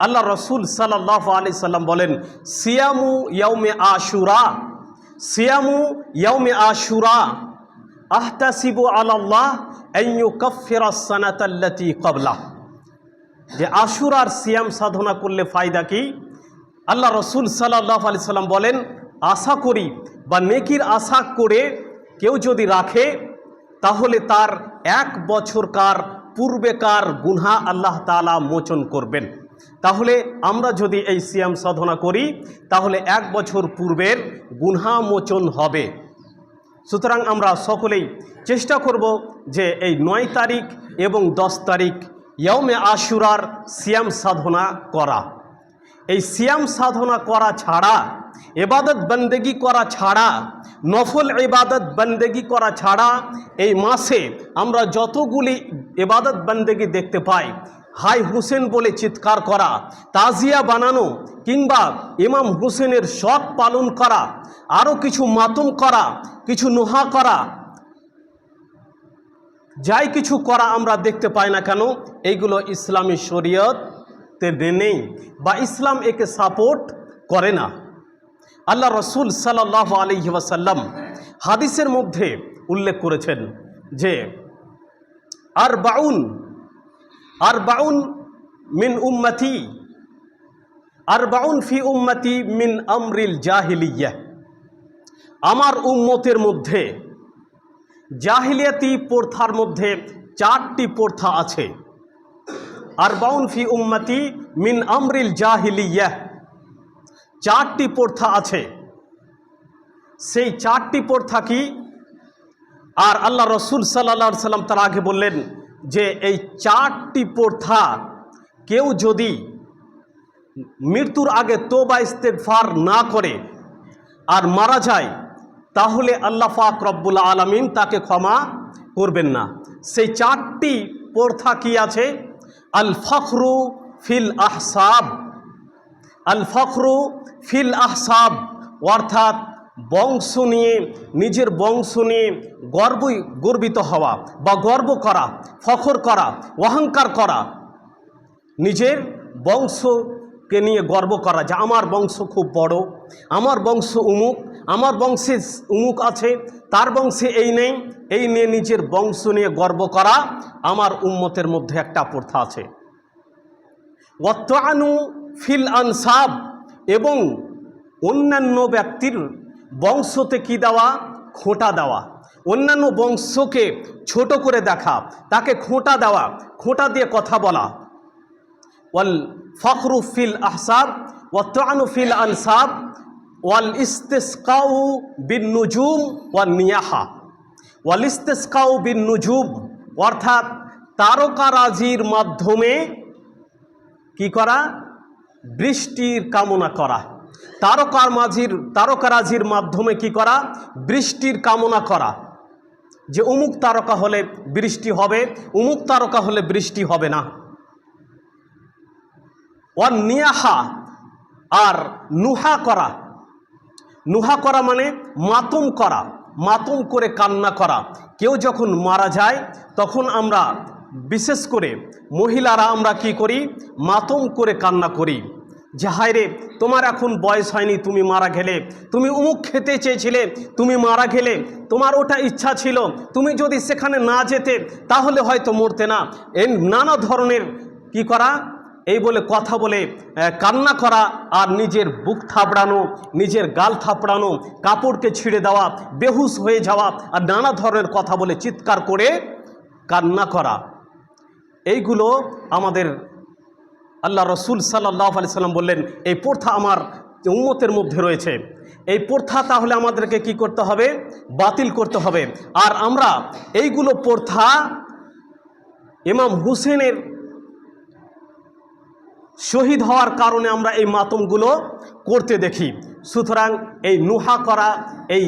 আল্লাহ রসুল সাল্লাল্লাহু আলাইহি সাল্লাম বলেন, সিয়ামু ইয়াউমে আশুরা, সিয়ামু ইয়াউমে আশুরা আহতাসিবু আলাল্লাহ আন ইউকাফিরাস সানাতাল্লাতী ক্বাবলা। যে আশুরার সিয়াম সাধনা করলে ফায়দা কি? আল্লাহ রসুল সাল্লাল্লাহু আলাইহি সাল্লাম বলেন, আশা করি বা নেকির আশা করে কেউ যদি রাখে তাহলে তার 1 বছরকার পূর্বেকার গুনাহ আল্লাহ তাআলা মোচন করবেন। তাহলে আমরা যদি এই সিয়াম সাধনা করি তাহলে 1 বছর পূর্বের গুনাহ মোচন হবে। সুতরাং আমরা সকলেই চেষ্টা করব যে এই 9 তারিখ এবং 10 তারিখ ইয়াউমে আশুরার সিয়াম সাধনা করা। এই সিয়াম সাধনা করা ছাড়া, ইবাদত বন্দেগি করা ছাড়া, নফল ইবাদত বন্দেগি করা ছাড়া এই মাসে আমরা যতগুলি ইবাদত বন্দেগি দেখতে পাই, হাই হুসেন বলে চিৎকার করা, তাজিয়া বানানো, কিংবা ইমাম হুসেনের শখ পালন করা, আরও কিছু মাতম করা, কিছু নোহা করা, যাই কিছু করা আমরা দেখতে পাই না কেন, এইগুলো ইসলামী শরীয়তে নেই বা ইসলাম একে সাপোর্ট করে না। আল্লাহ রসুল সাল্লাল্লাহু আলাইহি ওয়াসাল্লাম হাদিসের মধ্যে উল্লেখ করেছেন যে আরবাউন মিন উম্মতি, আরবাউন ফি উম্মতি মিন আমরিল জাহিলিয়াহ। আমার উম্মতের মধ্যে জাহিলিয়াতি প্রথার মধ্যে 4টি প্রথা আছে। আরবাউন ফি উম্মতি মিন আমরিল জাহিলিয়াহ, 4টি প্রথা আছে। সেই 4টি প্রথা কি? আর আল্লাহ রসুল সাল্লাল্লাহু আলাইহি সাল্লাম তার আগে বললেন যে এই 4টি প্রথা কেউ যদি মৃত্যুর আগে তওবা ইস্তেগফার না করে আর মারা যায় তাহলে আল্লাহ পাক রব্বুল আলামিন তাকে ক্ষমা করবেন না। সেই 4টি প্রথা কি আছে? আল ফখরু ফিল আহসাব, আল ফখরু ফিল আহসাব অর্থাৎ বংশ নিয়ে, নিজের বংশ নিয়ে গর্বিত হওয়া বা গর্ব করা, ফখর করা, অহংকার করা, নিজের বংশকে নিয়ে গর্ব করা যে আমার বংশ খুব বড়, আমার বংশ উমুক, আমার বংশে উমুক আছে, তার বংশে এই নেই, এই নিয়ে নিজের বংশ নিয়ে গর্ব করা আমার উম্মতের মধ্যে একটা প্রথা আছে। ওয়াত্তানু ফিল আনসাব, এবং অন্যান্য ব্যক্তির বংশতে কি দেওয়া? খোঁটা দেওয়া, অন্যান্য বংশকে ছোট করে দেখা, তাকে খোঁটা দেওয়া, খোঁটা দিয়ে কথা বলা। ওয়াল ফখরু ফিল আহসাব ওয়াত্তানু ফিল আনসাব ওয়াল ইস্তিসকাউ বিন নুজুম ওয়ান নিয়াহা। ওয়াল ইস্তিসকাউ বিন নুজুম অর্থাৎ তারকারাজির মাধ্যমে কি করা? বৃষ্টির কামনা করা। তারকারাজির মাধ্যমে কি করা? বৃষ্টির কামনা করা, যে অমুক তারকা হলে বৃষ্টি হবে, অমুক তারকা হলে বৃষ্টি হবে না। ওয়ান নিয়াহা, আর নুহা করা। নুহা করা মানে মাতম করা, মাতম করে কান্না করা। কেউ যখন মারা যায় তখন আমরা বিশেষ করে মহিলারা আমরা কি করি? মাতম করে কান্না করি যে হায় রে, তোমার এখন বয়স হয়নি, তুমি মারা গেলে, তুমি অমুক খেতে চেয়েছিলে, তুমি মারা গেলে, তোমার ওটা ইচ্ছা ছিল, তুমি যদি সেখানে না যেতে তাহলে হয়তো মরতে না। এই নানা ধরনের কি করা, এই বলে কথা বলে কান্না করা, আর নিজের বুক থাপড়ানো, নিজের গাল থাপড়ানো, কাপড়কে ছিঁড়ে দেওয়া, বেহুশ হয়ে যাওয়া, আর নানা ধরনের কথা বলে চিৎকার করে কান্না করা। এইগুলো আমাদের আল্লাহ রসুল সাল্লাল্লাহু আলাইহি সাল্লাম বললেন এই প্রথা আমার উম্মতের মধ্যে রয়েছে। এই প্রথা তাহলে আমাদেরকে কি করতে হবে? বাতিল করতে হবে। আর আমরা এইগুলো প্রথা ইমাম হুসেনের শহীদ হওয়ার কারণে আমরা এই মাতমগুলো করতে দেখি। সুতরাং এই নুহা করা, এই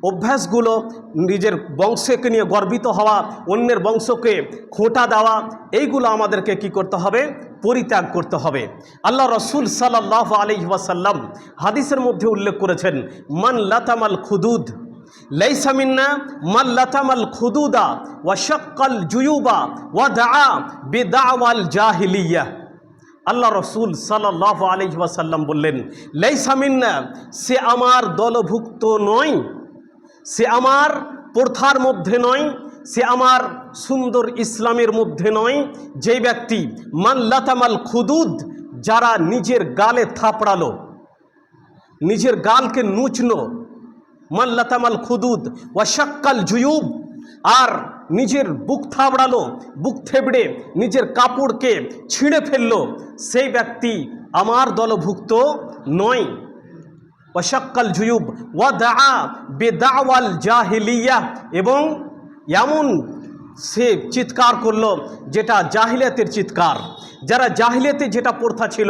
অভ্যাসগুলো, নিজের বংশকে নিয়ে গর্বিত হওয়া, অন্যের বংশকে খোঁটা দেওয়া, এইগুলো আমাদেরকে কি করতে হবে? পরিত্যাগ করতে হবে। আল্লাহ রসুল সাল্লাল্লাহু আলাইহি ওয়াসাল্লাম হাদিসের মধ্যে উল্লেখ করেছেন, মান লাতামাল খুদুদ লাইসা মিন্না মান লাতামাল খুদুদা ওয়া শাক্কাল জুয়ুবা ওয়া দাআ বিদাওয়াল জাহিলিয়াহ। আল্লাহ রসুল সাল্লাল্লাহু আলাইহি ওয়াসাল্লাম বললেন, লাইসা মিন্না, সে আমার দলভুক্ত নয়, সে আমার প্রথার মধ্যে নয়, সে আমার সুন্দর ইসলামের মধ্যে নয়, যেই ব্যক্তি মান লাতামাল খুদুদ, যারা নিজের গালে থাপড়ালো, নিজের গালকে নুচলো, মান লাতামাল খুদুদ ওয়া শাক্কাল জুয়ুব, আর নিজের বুক থাবড়ালো, বুক থেবড়ে নিজের কাপড়কে ছিঁড়ে ফেললো, সেই ব্যক্তি আমার দলভুক্ত নয়। ওয়া শাক্কাল জুয়ুব ওয়া দাআ বিদাওয়াল জাহিলিয়া, এবং এমন সে চিৎকার করলো যেটা জাহিলিয়াতের চিৎকার, যারা জাহিলিয়াতে যেটা প্রথা ছিল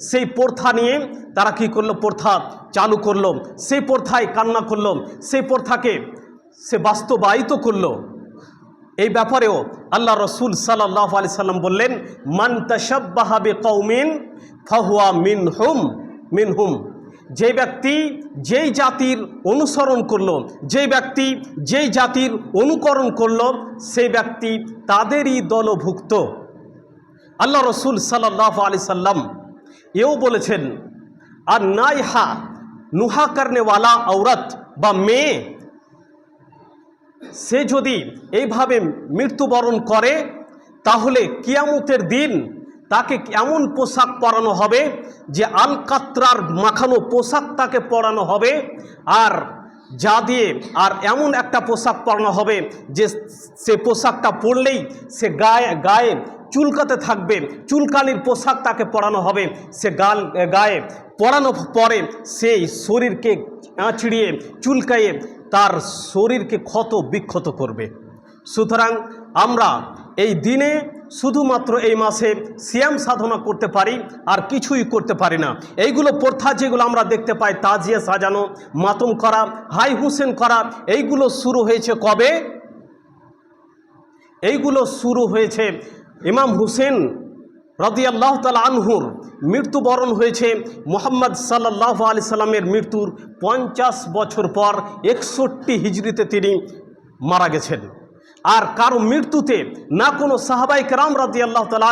সেই প্রথা নিয়ে তারা কি করলো, প্রথা চালু করলো, সেই প্রথায় কান্না করলো, সেই প্রথাকে সে বাস্তবায়িত করলো। এই ব্যাপারেও আল্লাহ রসুল সাল্লাল্লাহু আলাইহি সাল্লাম বললেন, মান তাশাব্বাহা বিকওমিন ফাহুয়া মিনহুম, যে ব্যক্তি যেই জাতির অনুসরণ করলো, যেই ব্যক্তি যেই জাতির অনুকরণ করলো, সেই ব্যক্তি তাদেরই দলভুক্ত। আল্লাহ রসুল সাল্লাল্লাহু আলাইহি সাল্লাম এও বলেছেন, আর নাইহা নুহা করনেওয়ালা औरत বা মেয়ে, সে যদি এইভাবে মৃত্যুবরণ করে তাহলে কিয়ামতের দিন তাকে এমন পোশাক পরানো হবে যে আলকাত্রার মাখানো পোশাক তাকে পরানো হবে, আর যা দিয়ে আর এমন একটা পোশাক পরানো হবে যে সে পোশাকটা পরলেই সে গায়ে চুলকাতে থাকবে, চুলকানির পোশাক তাকে পরানো হবে, সে গায়ে পরানো পরে সেই শরীরকে আঁচড়িয়ে চুলকাইয়ে তার শরীরকে ক্ষত বিক্ষত করবে। সুতরাং আমরা এই দিনে শুধুমাত্র এই মাসে সিয়াম সাধনা করতে পারি, আর কিছুই করতে পারি না। এইগুলো প্রথা যেগুলো আমরা দেখতে পাই, তাজিয়া সাজানো, মাতম করা, হাই হুসেন করা, এইগুলো শুরু হয়েছে কবে? এইগুলো শুরু হয়েছে ইমাম হুসেন রাদিয়াল্লাহু তাআলা আনহুর মৃত্যুবরণ হয়েছে মুহাম্মদ সাল্লাল্লাহু আলাইহি সাল্লামের মৃত্যুর 50 বছর পর 61 হিজরিতে তিনি মারা গেছেন। আর কারো মৃত্যুতে না কোনো সাহাবায়ে কেরাম রাদিয়াল্লাহু তাআলা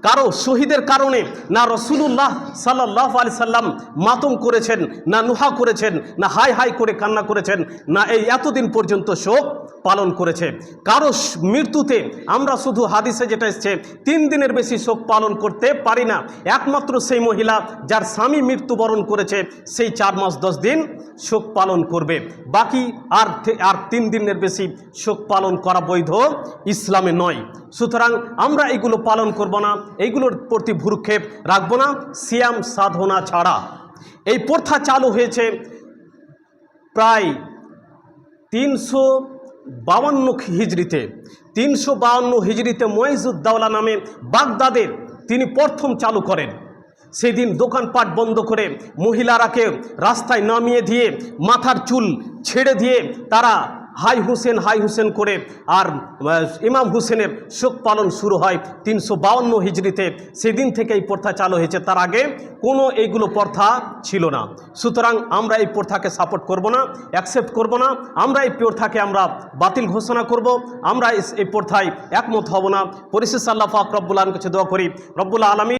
কারো শহীদের কারণে না রাসূলুল্লাহ সাল্লাল্লাহু আলাইহি সাল্লাম মাতম করেছেন, না নুহা করেছেন, না হাই হাই করে কান্না করেছেন, না এই এতদিন পর্যন্ত শোক পালন করেছে। কারো মৃত্যুতে আমরা শুধু হাদিসে যেটা এসছে 3 দিনের বেশি শোক পালন করতে পারি না। একমাত্র সেই মহিলা যার স্বামী মৃত্যুবরণ করেছে সেই 4 মাস 10 দিন শোক পালন করবে, বাকি আর 3 দিনের বেশি শোক পালন করা বৈধ ইসলামে নয়। সুতরাং আমরা এগুলো পালন করব না, এইগুলোর প্রতি ভ্রুক্ষেপ রাখবো না সিয়াম সাধনা ছাড়া। এই প্রথা চালু হয়েছে প্রায় 352 হিজরিতে। 352 হিজরিতে মুইজউদ্দৌলা নামে বাগদাদের তিনি প্রথম চালু করেন। সেদিন দোকানপাট বন্ধ করে মহিলারাকে রাস্তায় নামিয়ে দিয়ে মাথার চুল ছেড়ে দিয়ে তারা হাই হুসেন করে আর ইমাম হুসেনের শোক পালন শুরু হয় 352 হিজরিতে। সেদিন থেকে এই প্রথা চালু হয়েছে, তার আগে কোনো এইগুলো প্রথা ছিল না। সুতরাং আমরা এই প্রথাকে সাপোর্ট করব না, অ্যাকসেপ্ট করব না, আমরা এই প্রথাকে আমরা বাতিল ঘোষণা করব, আমরা এই প্রথায় একমত হব না। পরিশেষে আল্লাহ পাক রব্বুল আলামিনের কাছে দোয়া করি, রব্বুল আলামিন